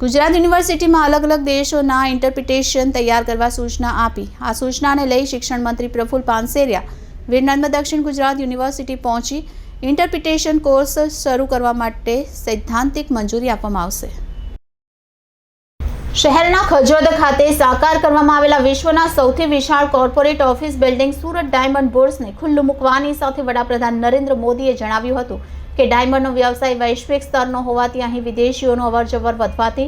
ગુજરાત યુનિવર્સિટીમાં અલગ અલગ દેશોના ઇન્ટરપ્રિટેશન તૈયાર કરવા સૂચના આપી। આ સૂચનાને લઈ શિક્ષણ મંત્રી પ્રફુલ પાનસેરિયા વીર નર્મદ દક્ષિણ ગુજરાત યુનિવર્સિટી પહોંચી ઇન્ટરપ્રિટેશન કોર્સ શરૂ કરવા માટે સૈદ્ધાંતિક મંજૂરી આપવામાં આવશે। શહેરના ખજોદ ખાતે સાકાર કરવામાં આવેલા વિશ્વના સૌથી વિશાળ corporate office building Surat diamond બુર્સને ખુલ્લું મૂકવાની સાથે વડાપ્રધાન નરેન્દ્ર મોદીએ જણાવ્યું હતું કે ડાયમંડનો વ્યવસાય વૈશ્વિક સ્તરનો હોવાથી અહીં વિદેશીઓનો અવરજવર વધવાથી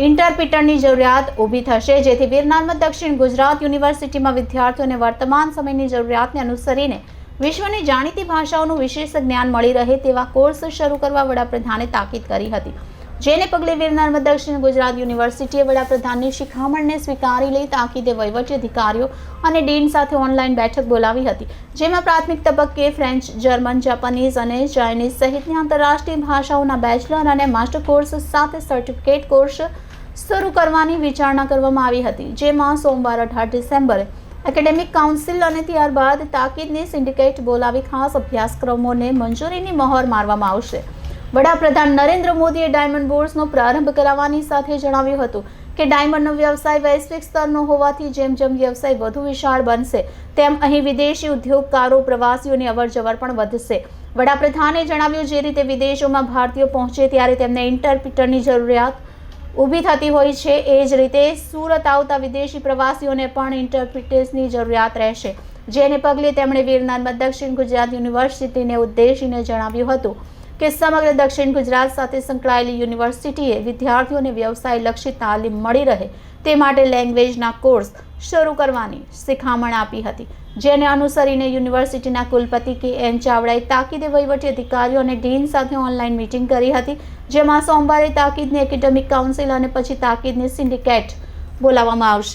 ઇન્ટરપ્રિટરની જરૂરિયાત ઊભી થશે, જેથી વીર નર્મદ દક્ષિણ ગુજરાત યુનિવર્સિટીમાં વિદ્યાર્થીઓને વર્તમાન સમયની જરૂરિયાતને અનુસરીને વિશ્વની જાણીતી ભાષાઓનું વિશેષ જ્ઞાન મળી રહે તેવા કોર્સ શરૂ કરવા વડાપ્રધાને તાકીદ કરી હતી, જેને પગલે વીર નર્મદ દક્ષિણ ગુજરાત યુનિવર્સિટીએ વડાપ્રધાનની શિખામણને સ્વીકારી લઈ તાકીદે વહીવટી અધિકારીઓ અને ડીન સાથે ઓનલાઈન બેઠક બોલાવી હતી, જેમાં પ્રાથમિક તબક્કે ફ્રેન્ચ, જર્મન, જાપાનીઝ અને ચાઇનીઝ સહિતની આંતરરાષ્ટ્રીય ભાષાઓના બેચલર અને માસ્ટર કોર્સ સાથે સર્ટિફિકેટ કોર્સ શરૂ કરવાની વિચારણા કરવામાં આવી હતી, જેમાં સોમવાર 18 ડિસેમ્બરે એકેડેમિક કાઉન્સિલ અને ત્યારબાદ તાકીદની સિન્ડિકેટ બોલાવી ખાસ અભ્યાસક્રમોને મંજૂરીની મહોર મારવામાં આવશે। વડાપ્રધાન નરેન્દ્ર મોદીએ ડાયમંડ બુર્સનો પ્રારંભ કરાવવાની સાથે જણાવ્યું હતું કે ડાયમંડનો વ્યવસાય વૈશ્વિક સ્તરનો હોવાથી જેમ જેમ વ્યવસાય વધુ વિશાળ બનશે તેમ અહીં વિદેશી ઉદ્યોગકારો, પ્રવાસીઓની અવરજવર પણ વધશે। વડાપ્રધાને જણાવ્યું, જે રીતે વિદેશોમાં ભારતીયો પહોંચે ત્યારે તેમને ઇન્ટરપ્રિટરની જરૂરિયાત ઊભી થતી હોય છે, એ જ રીતે સુરત આવતા વિદેશી પ્રવાસીઓને પણ ઇન્ટરપ્રિટર્સની જરૂરિયાત રહેશે, જેને પગલે તેમણે વીર નર્મદ દક્ષિણ ગુજરાત યુનિવર્સિટીને ઉદ્દેશીને જણાવ્યું હતું કે સમગ્ર દક્ષિણ ગુજરાત સાથે સંકળાયેલી યુનિવર્સિટીએ વિદ્યાર્થીઓને વ્યવસાયલક્ષી તાલીમ મળી રહે તે માટે લેંગ્વેજના કોર્સ શરૂ કરવાની શિખામણ આપી હતી, જેને અનુસરીને યુનિવર્સિટીના કુલપતિ કે.એન. ચાવડાએ તાકીદે વહીવટી અધિકારીઓ અને ડીન સાથે ઓનલાઈન મીટિંગ કરી હતી, જેમાં સોમવારે તાકીદની એકેડેમિક કાઉન્સિલ અને પછી તાકીદની સિન્ડિકેટ બોલાવવામાં આવશે।